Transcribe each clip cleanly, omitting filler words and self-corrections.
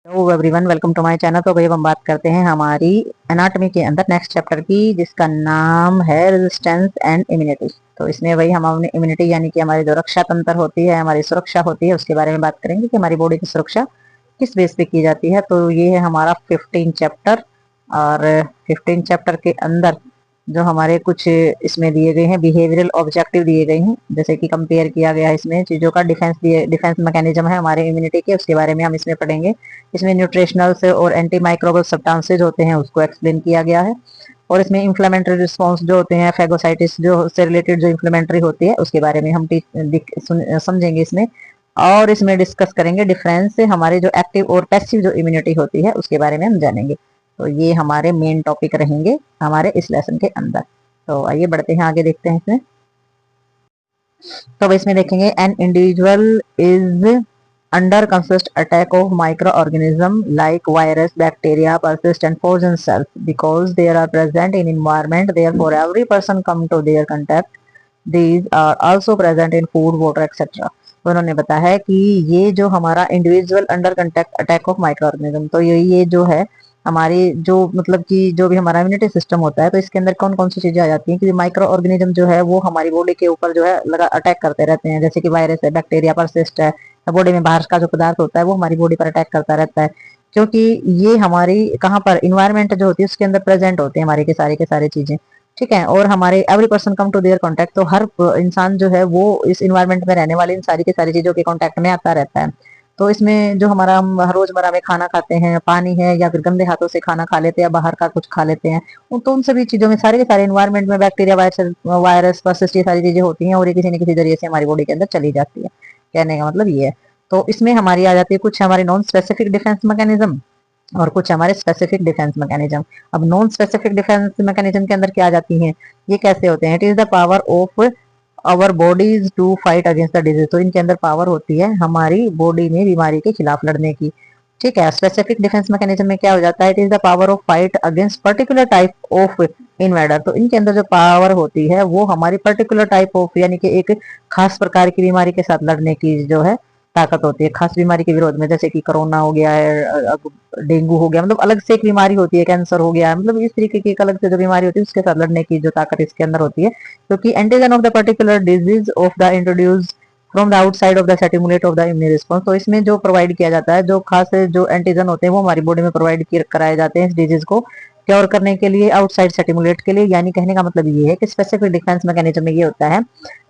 Hello everyone, welcome to my channel. तो भाई अब हम बात करते हैं हमारी एनाटॉमी के अंदर नेक्स्ट चैप्टर की, जिसका नाम है रेजिस्टेंस एंड इम्यूनिटी। तो इसमें भाई हम अपनी इम्यूनिटी यानी कि हमारी जो रक्षा तंत्र होती है, हमारी सुरक्षा होती है, उसके बारे में बात करेंगे कि हमारी बॉडी की सुरक्षा किस बेस पे की जाती है। तो ये है हमारा 15 चैप्टर। और 15 चैप्टर के अंदर जो हमारे कुछ इसमें दिए गए हैं बिहेवियरल ऑब्जेक्टिव दिए गए हैं, जैसे कि कंपेयर किया गया है इसमें चीजों का। डिफेंस मैकेनिज्म है हमारे इम्यूनिटी के, उसके बारे में हम इसमें पढ़ेंगे। इसमें न्यूट्रिशनल्स और एंटी माइक्रोबल सब्सटेंसेज होते हैं, उसको एक्सप्लेन किया गया है। और इसमें इंफ्लेमेटरी रिस्पॉन्स जो होते हैं, फैगोसाइटिस जो से रिलेटेड जो इंफ्लेमेटरी होती है, उसके बारे में हम समझेंगे इसमें। और इसमें डिस्कस करेंगे डिफरेंस हमारे जो एक्टिव और पैसिव जो इम्यूनिटी होती है, उसके बारे में हम जानेंगे। तो ये हमारे मेन टॉपिक रहेंगे हमारे इस लेसन के अंदर। तो आइए बढ़ते हैं आगे, देखते हैं इसमें। तो इसमें देखेंगे an individual is under consist attack of microorganism like virus, bacteria, persist and poison cells because they are present in environment. Therefore, every person come to their contact. These are also present in food, water, etc. तो उन्होंने बताया है कि ये जो हमारा individual under contact attack of micro organism, तो ये जो है हमारी जो मतलब कि जो भी हमारा इम्यूनिटी सिस्टम होता है, तो इसके अंदर कौन कौन सी चीजें आ जाती हैं कि माइक्रो ऑर्गेनिज्म जो है वो हमारी बॉडी के ऊपर जो है लगा अटैक करते रहते हैं। जैसे कि वायरस है, बैक्टीरिया, परसिस्ट है, बॉडी में बाहर का जो पदार्थ होता है वो हमारी बॉडी पर अटैक करता रहता है, क्योंकि ये हमारी कहाँ पर इन्वायरमेंट जो होती है उसके अंदर प्रेजेंट होते हैं हमारे के सारे चीजें। ठीक है। और हमारे every person come to their contact, तो हर इंसान जो है वो इस इन्वायरमेंट में रहने वाले इन सारी की सारी चीजों के कांटेक्ट में आता रहता है। तो इसमें जो हमारा हम रोजमर्रा में खाना खाते हैं, पानी है, या फिर गंदे हाथों से खाना खा लेते हैं या बाहर का कुछ खा लेते हैं, तो उन सभी चीजों में सारे के सारे इन्वायरमेंट में बैक्टीरिया, वायरस, परसिस्ट, ये सारी चीजें होती हैं और ये किसी न किसी जरिए से हमारी बॉडी के अंदर चली जाती है। कहने का मतलब ये है। तो इसमें हमारी आ जाती है कुछ हमारे नॉन स्पेसिफिक डिफेंस मैकेनिज्म और कुछ हमारे स्पेसिफिक डिफेंस मैकेनिज्म। अब नॉन स्पेसिफिक डिफेंस मैकेनिज्म के अंदर क्या आ जाती हैं, ये कैसे होते हैं? It is the power of our bodies to fight against the disease. तो इनके अंदर पावर होती है हमारी बॉडी में बीमारी के खिलाफ लड़ने की। ठीक है। स्पेसिफिक डिफेंस मैकेनिज्म में क्या हो जाता है? It is the power of fight against particular type of invader. तो इनके अंदर जो पावर होती है वो हमारी पर्टिकुलर टाइप ऑफ यानी कि एक खास प्रकार की बीमारी के साथ लड़ने की जो है ताकत होती है, खास बीमारी के विरोध में। जैसे कि कोरोना हो गया है, डेंगू हो गया, मतलब अलग से एक बीमारी होती है, कैंसर हो गया, मतलब इस तरीके की एक अलग से जो बीमारी होती है उसके साथ लड़ने की जो ताकत इसके अंदर होती है, क्योंकि antigen of the particular disease of the introduce from the outside of the stimulate of the immune response. तो इसमें जो प्रोवाइड किया जाता है, जो खास जो एंटीजन होते हैं वो हमारी बॉडी में प्रोवाइड कराए जाते हैं इस डिजीज को क्योर करने के लिए, आउटसाइड स्टिमुलेट के लिए। यानी कहने का मतलब ये है कि स्पेसिफिक डिफेंस मैकेनिज्म में ये होता है।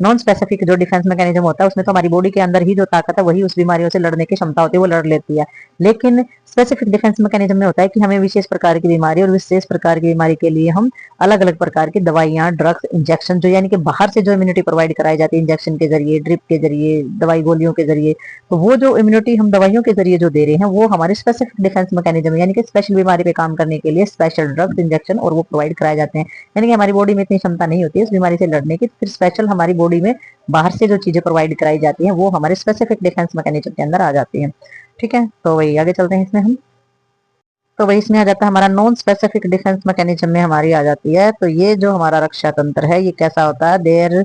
नॉन स्पेसिफिक जो डिफेंस मैकेनिज्म होता है उसमें तो हमारी बॉडी के अंदर ही जो ताकत है वही उस बीमारियों से लड़ने की क्षमता होती है, वो लड़ लेती है। लेकिन स्पेसिफिक डिफेंस मैकेनिज्म में होता है कि हमें विशेष प्रकार की बीमारी और विशेष प्रकार की बीमारी के लिए हम अलग अलग प्रकार की दवाइयां, ड्रग्स, इंजेक्शन, जो यानी कि बाहर से जो इम्यूनिटी प्रोवाइड कराई जाती है इंजेक्शन के जरिए, ड्रिप के जरिए, दवाई गोलियों के जरिए, तो वो जो इम्यूनिटी हम दवाइयों के जरिए जो दे रहे हैं वो हमारे स्पेसिफिक डिफेंस मैकेनिज्म यानी कि स्पेशल बीमारी पे काम करने के लिए स्पेशल ड्रग्स, इंजेक्शन और वो प्रोवाइड कराए जाते हैं। यानी कि हमारी बॉडी में इतनी क्षमता नहीं होती है इस बीमारी से लड़ने की, फिर स्पेशल हमारी बॉडी में बाहर से जो चीजें प्रोवाइड कराई जाती हैं वो हमारे स्पेसिफिक डिफेंस मैकेनिज्म के अंदर आ जाती हैं। ठीक है। तो वही आगे चलते हैं इसमें हम। तो वही इसमें आ जाता है हमारा नॉन स्पेसिफिक डिफेंस मैकेनिज्म में हमारी आ जाती है। तो ये जो हमारा रक्षा तंत्र है ये कैसा होता है? There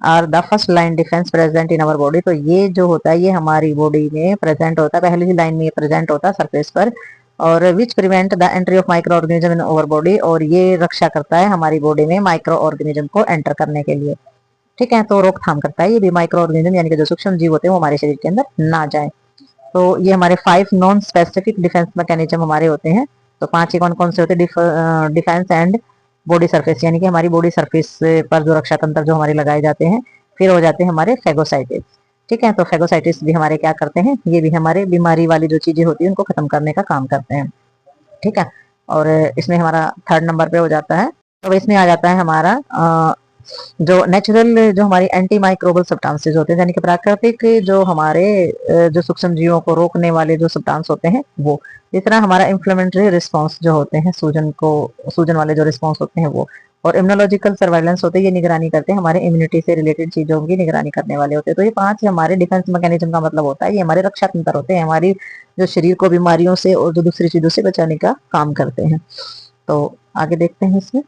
are the first line defence present in our body. तो ये जो होता है ये हमारी बॉडी में प्रेजेंट होता है, पहली ही लाइन में ये प्रेजेंट होता है सरफेस पर, और which prevent the entry of micro organism in our body. और ये रक्षा करता है हमारी बॉडी में माइक्रो ऑर्गेनिज्म को एंटर करने के लिए। ठीक है। तो रोकथाम करता है ये भी माइक्रो ऑर्गेनिज्म यानी कि जो सूक्ष्म जीव होते हैं वो हमारे शरीर के अंदर ना जाए। तो ये हमारे 5 नॉन स्पेसिफिक डिफेंस मैकेनिज्म हमारे होते हैं। तो 5 ही कौन कौन से होते हैं? डिफेंस एंड बॉडी सरफेस यानी कि हमारी बॉडी सरफेस पर जो रक्षा तंत्र जो हमारे लगाए जाते हैं। फिर हो जाते हैं हमारे फेगोसाइटिस। ठीक है। तो फेगोसाइटिस भी हमारे क्या करते हैं? ये भी हमारे बीमारी वाली जो चीजें होती है उनको खत्म करने का काम करते हैं। ठीक है। और इसमें हमारा 3rd नंबर पे हो जाता है। तो इसमें आ जाता है हमारा जो नेचुरल जो हमारी एंटी माइक्रोबल सब्सटेंसेस होते हैं, यानी कि प्राकृतिक जो हमारे जो सूक्ष्म जीवों को रोकने वाले जो सब्सटेंस होते हैं वो। इस तरह हमारा इन्फ्लेमेटरी रिस्पांस जो होते हैं, सूजन वाले जो रिस्पांस होते हैं वो। और इम्यूनोलॉजिकल सर्वेलेंस होते हैं, ये निगरानी करते हैं हमारे इम्यूनिटी से रिलेटेड चीजों की निगरानी करने वाले होते हैं। तो ये 5 हमारे डिफेंस मैकेनिज्म का मतलब होता है, ये हमारे रक्षा तंत्र होते हैं, हमारी जो शरीर को बीमारियों से और जो दूसरी चीजों से बचाने का काम करते हैं। तो आगे देखते हैं इसमें।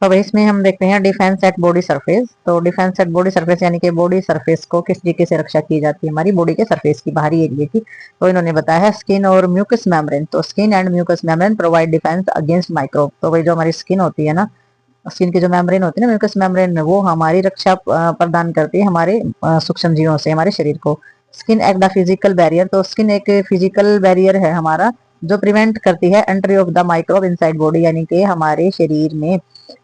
तो भाई इसमें हम देखते हैं डिफेंस एट बॉडी सरफेस। तो डिफेंस एट बॉडी सरफेस यानी कि बॉडी सरफेस को किस तरीके से रक्षा की जाती है, हमारी बॉडी के सरफेस की, बाहरी एरिया की। तो इन्होंने बताया है स्किन और म्यूकस मेम्ब्रेन। तो skin and mucus membrane provide defence against microbe. तो भाई जो हमारी स्किन होती है ना, स्किन की जो मेम्ब्रेन होती है ना, म्यूकस मेम्ब्रेन, वो हमारी रक्षा प्रदान करती है हमारे सूक्ष्म जीवों से हमारे शरीर को। स्किन एक द फिजिकल बैरियर। तो स्किन एक फिजिकल बैरियर है हमारा, जो प्रिवेंट करती है entry of the microbe inside body, यानी कि हमारे शरीर में,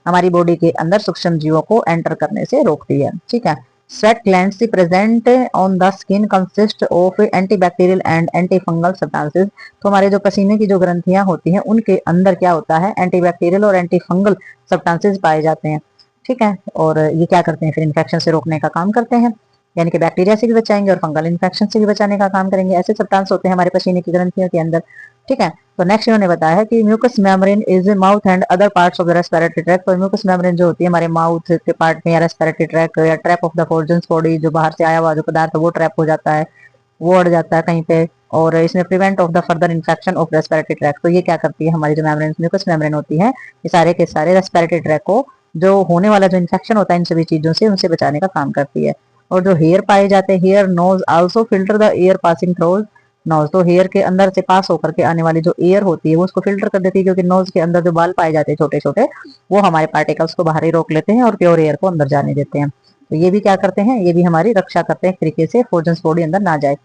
हमारी बॉडी के अंदर सूक्ष्म जीवों को एंटर करने से रोकती है। ठीक है। Sweat glands present on the skin consist of antibacterial and anti fungal substances. तो हमारे जो पसीने की जो ग्रंथियां होती हैं उनके अंदर क्या होता है, एंटीबैक्टीरियल और एंटी फंगल सब्सटेंसेस पाए जाते हैं। ठीक है। और ये क्या करते हैं, फिर इन्फेक्शन से रोकने का काम करते हैं, यानी कि बैक्टीरिया से भी बचाएंगे और फंगल इन्फेक्शन से भी बचाने का काम करेंगे। ऐसे सब्सटेंस होते हैं हमारे पसीने की ग्रंथियों के अंदर। ठीक है। तो नेक्स्ट इन्होंने बताया है कि mucus membrane is mouth and other parts of the respiratory tract. तो म्यूकस मेम्ब्रेन जो होती है हमारे माउथ के पार्ट में या रेस्पिरेटरी ट्रैक्ट या trap of the foreign body, जो बाहर से आया हुआ जो पदार्थ वो ट्रैप हो जाता है, वो अड़ जाता है कहीं पे। और इसमें prevent of the further infection of respiratory tract. तो ये क्या करती है, हमारी जो मेम्ब्रेन म्यूकस मेम्ब्रेन होती है, ये सारे के सारे रेस्पिरेटरी ट्रैक्ट को जो होने वाला जो इन्फेक्शन होता है इन सभी चीजों से, उनसे बचाने का काम करती है। और जो हेयर पाए जाते हैं, hair nose also filter the air passing through nose. तो हेयर के अंदर से पास होकर के आने वाली जो एयर होती है वो उसको फिल्टर कर देती है, क्योंकि नोज के अंदर जो बाल पाए जाते हैं छोटे छोटे, वो हमारे पार्टिकल्स को बाहर ही रोक लेते हैं और प्योर एयर को अंदर जाने देते हैं। तो ये भी क्या करते हैं, ये भी हमारी रक्षा करते हैं एक तरीके से, फोर्जन्स बॉडी अंदर ना जाए।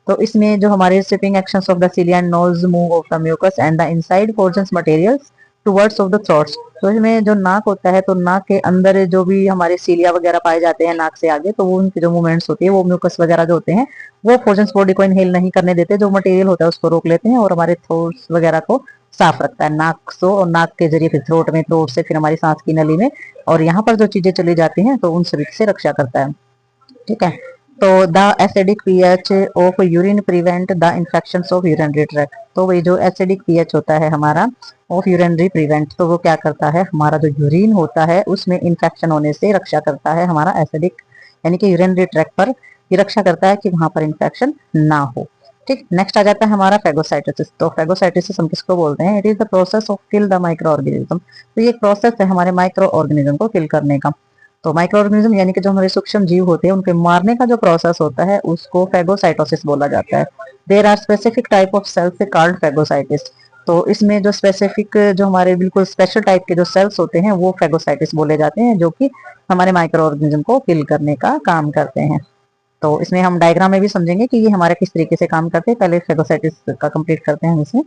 तो इसमें जो हमारे sweeping actions of the cilia and nose move of the mucus and the inside foreign materials towards of the throats. तो इसमें जो नाक होता है, तो नाक के अंदर जो भी हमारे सीलिया वगैरह पाए जाते हैं नाक से आगे, तो वो उनकी जो मूवमेंट्स होती है, वो म्यूकस वगैरह जो होते हैं, वो फोर्जन्स बॉडी को इनहेल नहीं करने देते, जो मटेरियल होता है उसको रोक लेते हैं और हमारे थ्रोट्स वगैरह को साफ रखता है। नाक से और नाक के जरिए फिर थ्रोट में, थ्रोट से फिर हमारी सांस की नली में, और यहाँ पर जो चीजें चली जाती हैं तो उन सभी से रक्षा करता है। ठीक है। तो the acidic pH of urine prevent the infection of urinary tract. तो वही जो एसिडिक पीएच होता है हमारा ऑफ यूरिनरी प्रिवेंट, तो वो क्या करता है, हमारा जो यूरिन होता है उसमें इन्फेक्शन होने से रक्षा करता है हमारा एसिडिक, यानी कि यूरिनरी ट्रैक्ट पर ये रक्षा करता है कि वहां पर इन्फेक्शन ना हो। ठीक। नेक्स्ट आ जाता है हमारा फेगोसाइटोसिस। तो फेगोसाइटोसिस हम किसको बोलते हैं, it is the process of kill the micro organism. तो ये प्रोसेस है हमारे माइक्रो ऑर्गेनिज्म को किल करने का। तो माइक्रो ऑर्गेनिज्म यानी कि जो हमारे सूक्ष्म जीव होते हैं उनके मारने का जो प्रोसेस होता है उसको फेगोसाइटोसिस बोला जाता है। There are specific type of cells called phagocytes. तो इसमें जो स्पेसिफिक, जो हमारे बिल्कुल स्पेशल टाइप के जो सेल्स होते हैं वो फेगोसाइटिस बोले जाते हैं, जो कि हमारे माइक्रो ऑर्गेनिज्म को किल करने का काम करते हैं। तो इसमें हम डायग्राम में भी समझेंगे कि ये हमारे किस तरीके से काम करते हैं। पहले फेगोसाइटिस का कंप्लीट करते हैं इसमें।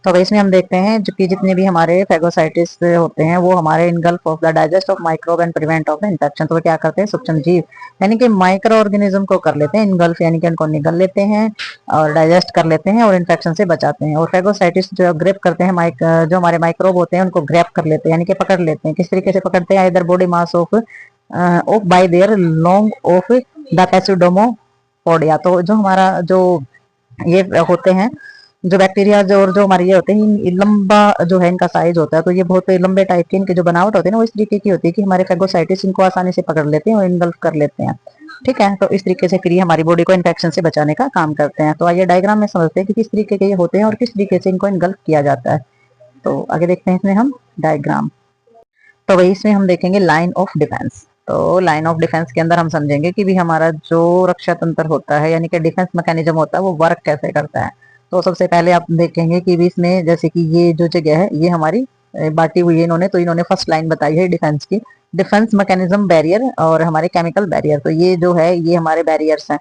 तो इसमें हम देखते हैं जो कि जितने भी हमारे फेगोसाइटिस होते हैं वो हमारे engulf of the digest of microbe and prevent of the infection. तो वो क्या करते हैं, सूक्ष्म जीव यानी कि माइक्रो ऑर्गेनिज्म को कर लेते हैं इनगल्फ, यानी कि उनको निगल लेते हैं और डाइजेस्ट कर लेते हैं और इन्फेक्शन से बचाते हैं। और फेगोसाइटिस जो ग्रेप करते हैं, जो हमारे माइक्रोब होते हैं उनको ग्रेप कर लेते हैं, यानी कि पकड़ लेते हैं। किस तरीके से पकड़ते हैं, इधर body mass of by their long of the pseudopodia. तो जो हमारा जो ये होते हैं जो बैक्टीरिया जो और जो हमारे ये होते हैं, लंबा जो है इनका साइज होता है, तो ये बहुत लंबे टाइप के इनके जो बनावट होते हैं ना वो इस तरीके की होती है कि हमारे फेगोसाइटिस इनको आसानी से पकड़ लेते हैं और इनगल्फ कर लेते हैं। ठीक है। तो इस तरीके से फिर ये हमारी बॉडी को इन्फेक्शन से बचाने का काम करते हैं। तो आइए डायग्राम में समझते हैं कि किस तरीके के ये होते हैं और किस तरीके से इनको इनगल्फ किया जाता है। तो आगे देखते हैं इसमें हम डायग्राम। तो वही इसमें हम देखेंगे लाइन ऑफ डिफेंस। तो लाइन ऑफ डिफेंस के अंदर हम समझेंगे कि भी हमारा जो रक्षा तंत्र होता है, यानी कि डिफेंस मैकेनिज्म होता है, वो वर्क कैसे करता है। तो सबसे पहले आप देखेंगे कि भी इसमें जैसे कि ये जो जगह है ये हमारी बांटी हुई है इन्होंने, तो इन्होंने फर्स्ट लाइन बताई है डिफेंस की, डिफेंस मैकेनिज्म बैरियर और हमारे केमिकल बैरियर। तो ये जो है ये हमारे बैरियर्स हैं।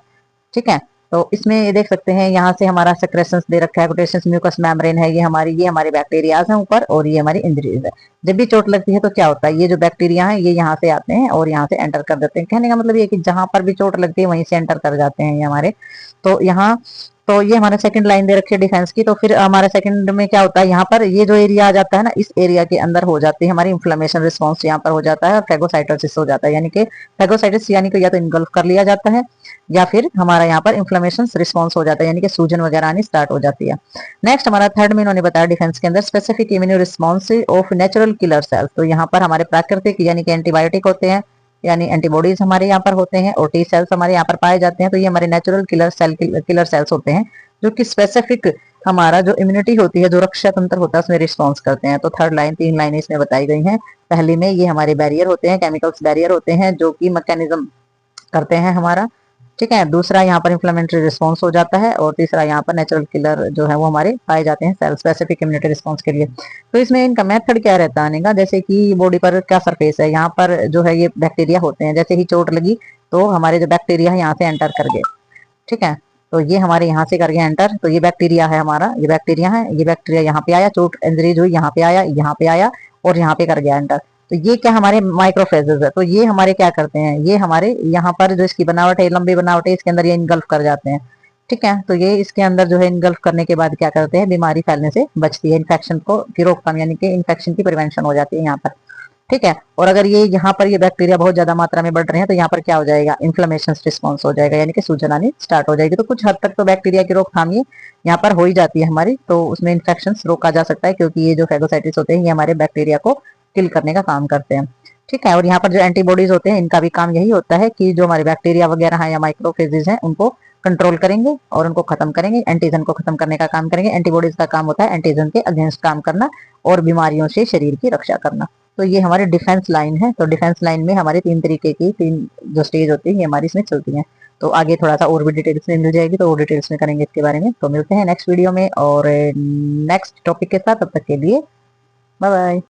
ठीक है। तो इसमें ये देख सकते हैं यहाँ से हमारा सेक्रेशंस दे रखा है, कोटेशंस म्यूकस मेम्ब्रेन है, ये हमारे बैक्टीरियाज हैं ऊपर, और ये हमारी इंजरीज है। जब भी चोट लगती है तो क्या होता है, ये जो बैक्टीरिया है ये यहाँ से आते हैं और यहाँ से एंटर कर देते हैं। कहने का मतलब ये कि जहां पर भी चोट लगती है वहीं से एंटर कर जाते हैं ये हमारे। तो यहाँ, तो ये हमारे सेकंड लाइन दे रखी है डिफेंस की। तो फिर हमारे सेकंड में क्या होता है, यहाँ पर ये जो एरिया आ जाता है ना, इस एरिया के अंदर हो जाती है हमारी इन्फ्लेमेशन रिस्पॉन्स, यहाँ पर हो जाता है और फेगोसाइटोसिस हो जाता है। यानी कि फेगोसाइटिस यानी कि या तो इनगल्फ कर लिया जाता है या फिर हमारा यहाँ पर इन्फ्लेमेशन रिस्पॉन्स हो जाता है, यानी कि सूजन वगैरह आनी स्टार्ट हो जाती है। नेक्स्ट हमारा थर्ड में इन्होंने बताया डिफेंस के अंदर specific immuno response of natural killer cells. तो यहाँ पर हमारे प्राकृतिक यानी कि एंटीबायोटिक होते हैं, यानी एंटीबॉडीज हमारे यहाँ पर होते हैं और टी सेल्स हमारे यहाँ पर पाए जाते हैं। तो ये हमारे नेचुरल किलर सेल्स होते हैं जो कि स्पेसिफिक हमारा जो इम्यूनिटी होती है, जो रक्षा तंत्र होता है, उसमें रिस्पॉन्स करते हैं। तो थर्ड लाइन, 3 लाइनें इसमें बताई गई हैं। पहली में ये हमारे बैरियर होते हैं, केमिकल्स बैरियर होते हैं जो कि मैकेनिज्म करते हैं हमारा, ठीक है। दूसरा यहाँ पर इन्फ्लेमेटरी रिस्पॉन्स हो जाता है, और तीसरा यहाँ पर नेचुरल किलर जो है वो हमारे पाए जाते हैं सेल स्पेसिफिक इम्यूनिटी रिस्पॉन्स के लिए। तो इसमें इनका मेथड क्या रहता है आने का, जैसे कि बॉडी पर क्या सरफेस है, यहाँ पर जो है ये बैक्टीरिया होते हैं, जैसे ही चोट लगी तो हमारे जो बैक्टीरिया है यहाँ से एंटर कर गए, ठीक है। तो ये हमारे यहाँ से कर गया एंटर, तो ये बैक्टीरिया है हमारा, ये बैक्टीरिया है, ये बैक्टीरिया यहाँ पे आया, चोट इंजरीज हुई, यहाँ पे आया, यहाँ पे आया, और यहाँ पे कर गया एंटर। तो ये क्या हमारे माइक्रोफेजेस है, तो ये हमारे क्या करते हैं, ये हमारे यहाँ पर जो इसकी बनावट है, लंबी बनावट है, इसके अंदर ये इनगल्फ कर जाते हैं, ठीक है। तो ये इसके अंदर जो है इनगल्फ करने के बाद क्या करते हैं, बीमारी फैलने से बचती है, इन्फेक्शन को की रोकथाम यानी कि इन्फेक्शन की प्रिवेंशन हो जाती है यहाँ पर, ठीक है। और अगर ये यहाँ पर ये बैक्टीरिया बहुत ज्यादा मात्रा में बढ़ रहे हैं तो यहाँ पर क्या हो जाएगा, इन्फ्लेमेशन रिस्पॉन्स हो जाएगा, यानी कि सूजन आनी स्टार्ट हो जाएगी। तो कुछ हद तक तो बैक्टीरिया की रोकथाम ये यहाँ पर हो ही जाती है हमारी, तो उसमें इन्फेक्शन रोका जा सकता है, क्योंकि ये जो फेगोसाइटिस होते हैं ये हमारे बैक्टीरिया को किल करने का काम करते हैं, ठीक है। और यहाँ पर जो एंटीबॉडीज होते हैं इनका भी काम यही होता है कि जो हमारे बैक्टीरिया वगैरह है या माइक्रोफेजेस हैं उनको कंट्रोल करेंगे और उनको खत्म करेंगे, एंटीजन को खत्म करने का काम करेंगे। एंटीबॉडीज का काम होता है एंटीजन के अगेंस्ट काम करना और बीमारियों से शरीर की रक्षा करना। तो ये हमारी डिफेंस लाइन है। तो डिफेंस लाइन में हमारी 3 तरीके की 3 जो स्टेज होती है ये हमारी इसमें चलती हैं। तो आगे थोड़ा सा और भी डिटेल्स में मिल जाएगी, तो वो डिटेल्स में करेंगे इसके बारे में। तो मिलते हैं नेक्स्ट वीडियो में और नेक्स्ट टॉपिक के साथ, तब तक के लिए बाय बाय।